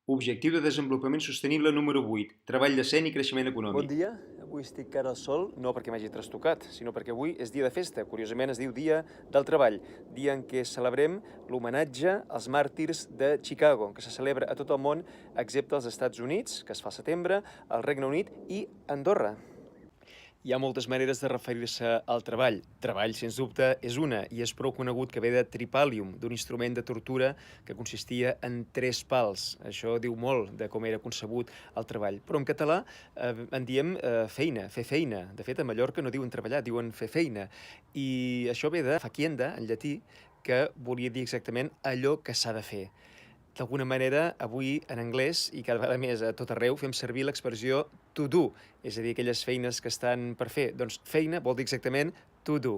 Objectiu de desenvolupament sostenible número 8. Treball decent i creixement Bon econòmic. dia, avui estic cara al sol, no perquè m'hagi trastocat, sinó perquè avui és dia de festa. Curiosament es diu Dia del Treball, dia en què celebrem l'homenatge als màrtirs de Chicago, que se celebra a tot el món, excepte als Estats Units, que es fa al setembre, al Regne Unit i Andorra. Hi ha moltes maneres de referir-se al treball. Treball, sens dubte, és una, i és prou conegut que ve de tripalium, d'un instrument de tortura que consistia en 3 pals. Això diu molt de com era concebut el treball. Però en català en diem feina, fer feina. De fet, a Mallorca no diuen treballar, diuen fer feina. I això ve de facienda, en llatí, que volia dir exactament allò que s'ha de fer. D'alguna manera, avui en anglès, i cada vegada més a tot arreu, fem servir l'expressió to do, és a dir, aquelles feines que estan per fer. Doncs feina vol dir exactament to do.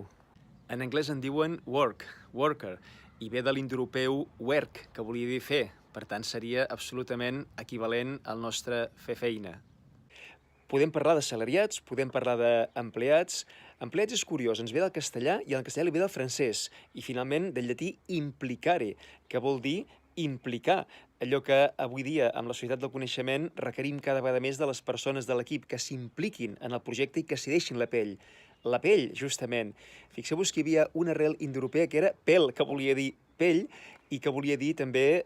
En anglès en diuen work, worker, i ve de l'indoeuropeu werk, que volia dir fer. Per tant, seria absolutament equivalent al nostre fer feina. Podem parlar d'assalariats, podem parlar d'empleats. Empleats és curiós, ens ve del castellà i al castellà li ve del francès. I finalment del llatí implicare, que vol dir implicar. Allò que avui dia, amb la societat del coneixement, requerim cada vegada més de les persones de l'equip que s'impliquin en el projecte i que s'hi deixin la pell. La pell, justament. Fixeu-vos que hi havia una arrel indoeuropea que era pel, que volia dir pell, i que volia dir també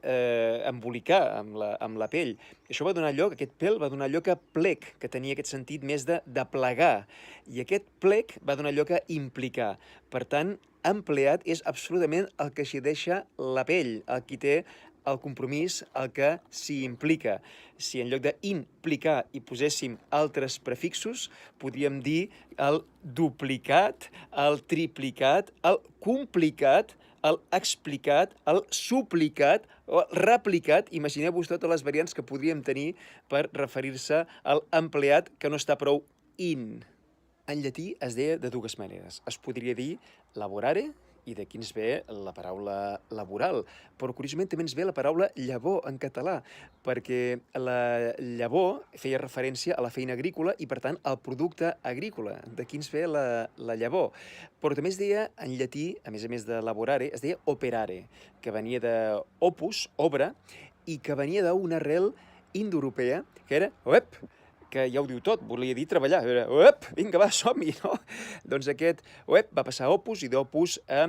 embolicar amb la pell. Això va donar lloc, aquest pel va donar lloc a plec, que tenia aquest sentit més de plegar. I aquest plec va donar lloc a implicar. Per tant, empleat és absolutament el que s'hi deixa la pell, el qui té el compromís, el que s'hi implica. Si en lloc d'implicar hi poséssim altres prefixos, podríem dir el duplicat, el triplicat, el complicat, el explicat, el suplicat o el replicat. Imagineu-vos totes les variants que podríem tenir per referir-se al empleat que no està prou in. En llatí es deia de dues maneres. Es podria dir laborare, i d'aquí ens ve la paraula laboral. Però curiosament també ens ve la paraula llavor en català, perquè la llavor feia referència a la feina agrícola i, per tant, al producte agrícola. D'aquí ens ve la llavor. Però també es deia, en llatí, a més de laborare, es deia operare, que venia de opus, obra, i que venia d'una arrel indoeuropea, que era oep, que ja ho diu tot, volia dir treballar. Uep, vinga, va, som-hi, no? Doncs aquest uep va passar a opus i d'opus a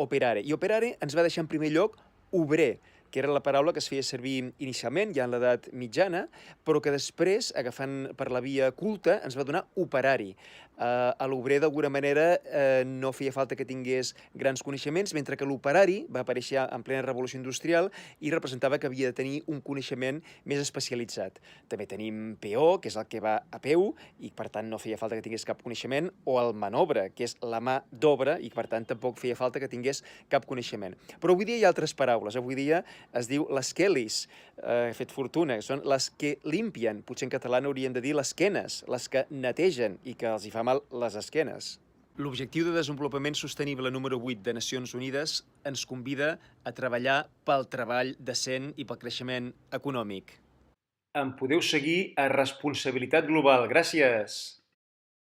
operare. I operare ens va deixar en primer lloc obrer, que era la paraula que es feia servir inicialment, ja en l'edat mitjana, però que després, agafant per la via culta, ens va donar operari. A l'obrer, d'alguna manera, no feia falta que tingués grans coneixements, mentre que l'operari va aparèixer en plena revolució industrial i representava que havia de tenir un coneixement més especialitzat. També tenim peó, que és el que va a peu, i per tant no feia falta que tingués cap coneixement, o el manobre, que és la mà d'obra, i per tant tampoc feia falta que tingués cap coneixement. Però avui dia hi ha altres paraules. Avui dia es diu les quelis, he fet fortuna, que són les que limpien. Potser en català hauríem de dir les quenes, les que netegen i que els hi fa mal les esquenes. L'Objectiu de Desenvolupament Sostenible número 8 de Nacions Unides ens convida a treballar pel treball decent i pel creixement econòmic. Em podeu seguir a Responsabilitat Global. Gràcies!